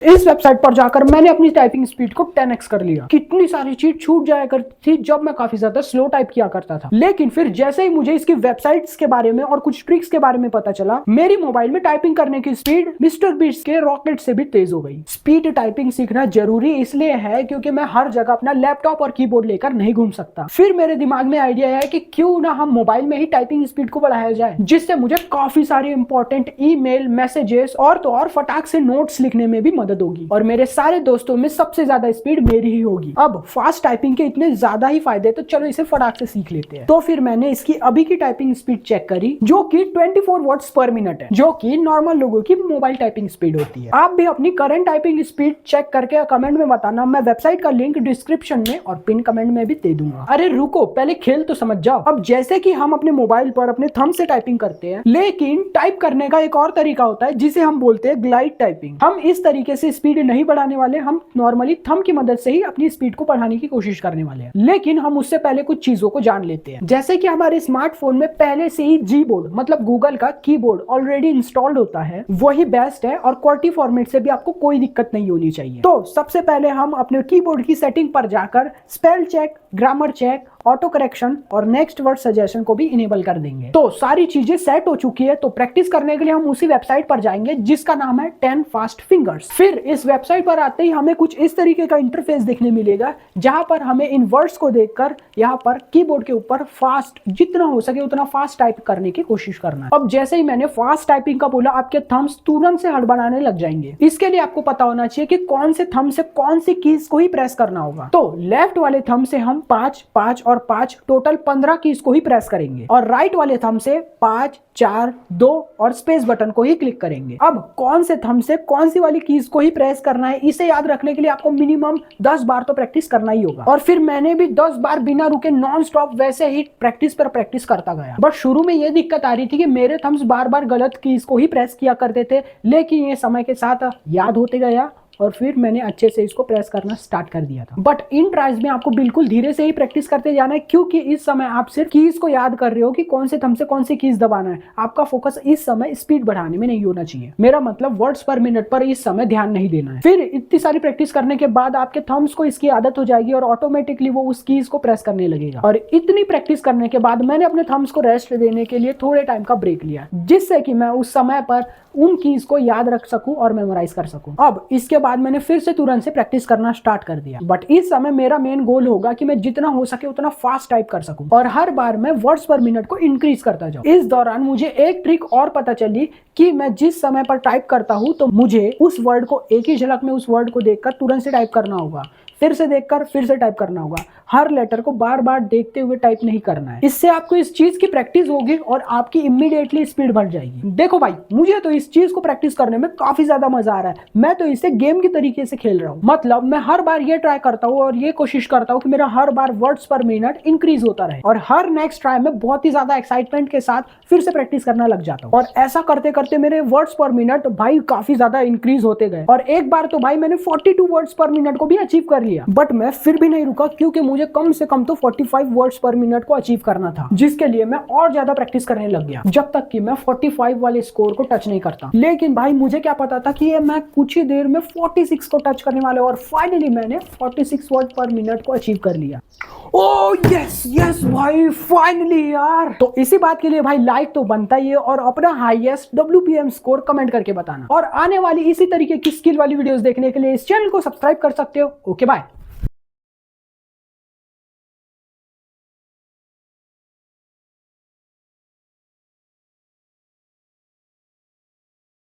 इस वेबसाइट पर जाकर मैंने अपनी टाइपिंग स्पीड को 10x कर लिया। कितनी सारी चीज छूट जाया करती थी जब मैं काफी ज्यादा स्लो टाइप किया करता था, लेकिन फिर जैसे ही मुझे इसकी वेबसाइट्स के बारे में और कुछ ट्रिक्स के बारे में पता चला, मेरी मोबाइल में टाइपिंग करने की स्पीड मिस्टर बीस्ट के रॉकेट से भी तेज हो गई। स्पीड टाइपिंग सीखना जरूरी इसलिए है क्योंकि मैं हर जगह अपना लैपटॉप और कीबोर्ड लेकर नहीं घूम सकता। फिर मेरे दिमाग में आइडिया आया कि क्यों ना हम मोबाइल में ही टाइपिंग स्पीड को बढ़ाया जाए, जिससे मुझे काफी सारे इंपॉर्टेंट ईमेल, मैसेजेस और तो और फटाक से नोट्स लिखने में भी मदद होगी और मेरे सारे दोस्तों में सबसे ज्यादा स्पीड मेरी ही होगी। अब फास्ट टाइपिंग के इतने ज्यादा ही फायदे, तो चलो इसे फटाक से सीख लेते हैं। तो फिर मैंने इसकी अभी की टाइपिंग स्पीड चेक करी, जो कि 24 वर्ड्स पर मिनट है, जो कि नॉर्मल लोगों की मोबाइल टाइपिंग स्पीड होती है। आप भी अपनी करंट टाइपिंग स्पीड चेक करके कमेंट में बताना। मैं वेबसाइट का लिंक डिस्क्रिप्शन में और पिन कमेंट में भी दे दूंगा। अरे रुको, पहले खेल तो समझ जाओ। अब जैसे कि हम अपने मोबाइल पर अपने थंब से टाइपिंग करते हैं, लेकिन टाइप करने का एक और तरीका होता है जिसे हम बोलते हैं ग्लाइड टाइपिंग। हम इस तरीके से स्पीड नहीं बढ़ाने वाले, हम नॉर्मली थंब की मदद से ही अपनी स्पीड को बढ़ाने की कोशिश करने वाले हैं। लेकिन हम उससे पहले कुछ चीजों को जान लेते हैं। जैसे कि हमारे स्मार्टफोन में पहले से ही जीबोर्ड मतलब गूगल का कीबोर्ड ऑलरेडी इंस्टॉल्ड होता है, वही बेस्ट है और क्वालिटी फॉर्मेट से भी आपको कोई दिक्कत नहीं होनी चाहिए। तो सबसे पहले हम अपने कीबोर्ड की सेटिंग पर जाकर spell check, grammar check, autocorrection और नेक्स्ट वर्ड सजेशन को भी इनेबल कर देंगे। तो सारी चीजें सेट हो चुकी है। तो प्रैक्टिस करने के लिए हम उसी वेबसाइट पर जाएंगे जिसका नाम है 10 फास्ट फिंगर्स। फिर इस वेबसाइट पर आते ही हमें कुछ इस तरीके का इंटरफेस देखने मिलेगा, जहां पर हमें इन वर्ड्स को देखकर यहाँ पर कीबोर्ड के ऊपर फास्ट, जितना हो सके उतना फास्ट टाइप करने की कोशिश करना है। अब जैसे ही मैंने फास्ट टाइपिंग का बोला, आपके थंब्स तुरंत से हड़बड़ाने लग जाएंगे। इसके लिए आपको पता होना चाहिए कि कौन से थंब से कौन सी कीज को ही प्रेस करना होगा। तो लेफ्ट वाले थंब से हम 5, 5 और 5 टोटल 15 कीज को ही प्रेस करेंगे और राइट वाले थंब से 5, 4, 2 और स्पेस बटन को ही क्लिक करेंगे। अब कौन से थंब से कौन सी वाली कीज को ही प्रेस करना है, इसे याद रखने के लिए आपको मिनिमम 10 बार तो प्रैक्टिस करना ही होगा। और फिर मैंने भी 10 बार बिना रुके नॉन स्टॉप वैसे ही प्रैक्टिस पर प्रैक्टिस करता गया। बट शुरू में ये दिक्कत आ रही थी कि मेरे थंब्स बार बार गलत कीज को ही प्रेस किया करते थे, लेकिन ये समय के साथ याद होते गया और फिर मैंने अच्छे से इसको प्रेस करना स्टार्ट कर दिया था। बट इन ट्रायल्स में आपको बिल्कुल धीरे से ही प्रैक्टिस करते जाना है, क्योंकि इस समय आप सिर्फ कीज को याद कर रहे हो कि कौन से थंब से कौन सी कीज दबाना है। आपका फोकस इस समय स्पीड बढ़ाने में नहीं होना चाहिए। मेरा मतलब वर्ड्स पर मिनट पर इस समय ध्यान नहीं देना है। फिर इतनी सारी प्रैक्टिस करने के बाद आपके थंब्स को इसकी आदत हो जाएगी और ऑटोमेटिकली वो उस कीज को प्रेस करने लगेगा। और इतनी प्रैक्टिस करने के बाद मैंने अपने थंब्स को रेस्ट देने के लिए थोड़े टाइम का ब्रेक लिया, जिससे कि मैं उस समय पर उन कीज को याद रख सकूं और मेमोराइज कर सकूं। अब इसके बाद मैंने फिर से तुरंत से प्रैक्टिस करना स्टार्ट कर दिया। बट इस समय मेरा मेन गोल होगा कि मैं जितना हो सके उतना फास्ट टाइप कर सकूं और हर बार मैं वर्ड्स पर मिनट को इंक्रीज करता जाऊं। इस दौरान मुझे एक ट्रिक और पता चली कि मैं जिस समय पर टाइप करता हूं तो मुझे उस वर्ड को एक ही झलक में उस वर्ड को देखकर तुरंत से टाइप करना होगा, फिर से देखकर फिर से टाइप करना होगा। हर लेटर को बार बार देखते हुए टाइप नहीं करना है। इससे आपको इस चीज की प्रैक्टिस होगी और आपकी इमीडिएटली स्पीड बढ़ जाएगी। देखो भाई, मुझे तो इस चीज को प्रैक्टिस करने में काफी ज्यादा मजा आ रहा है। मैं तो इसे गेम की तरीके से खेल रहा हूँ। मतलब मैं हर बार ये ट्राई करता हूँ और ये कोशिश करता हूँ कि मेरा हर बार वर्ड्स पर मिनट इंक्रीज होता रहे और हर नेक्स्ट ट्राई में बहुत ही ज्यादा एक्साइटमेंट के साथ फिर से प्रैक्टिस करना लग जाता हूँ। और ऐसा करते करते मेरे वर्ड्स पर मिनट भाई काफी ज्यादा इंक्रीज होते गए और एक बार तो भाई मैंने 42 वर्ड्स पर मिनट को भी अचीव कर लिया। बट मैं फिर भी नहीं रुका, क्योंकि मुझे कम से कम तो 45 वर्ड्स पर मिनट को अचीव करना था, जिसके लिए मैं और ज्यादा प्रैक्टिस करने लग गया, जब तक कि मैं 45 वाले स्कोर को टच नहीं करता। लेकिन भाई मुझे क्या पता था कि ये मैं कुछ ही देर में 46 को टच करने वाले, और फाइनली मैंने 46 वर्ड पर मिनट को अचीव कर लिया। ओह यस यस भाई, फाइनली यार। तो इसी बात के लिए भाई लाइक तो बनता ही है और अपना हाईएस्ट WPM स्कोर कमेंट करके बताना। और आने वाली इसी तरीके की स्किल वाली वीडियोस देखने के लिए इस चैनल को सब्सक्राइब कर सकते हो। Okay bye.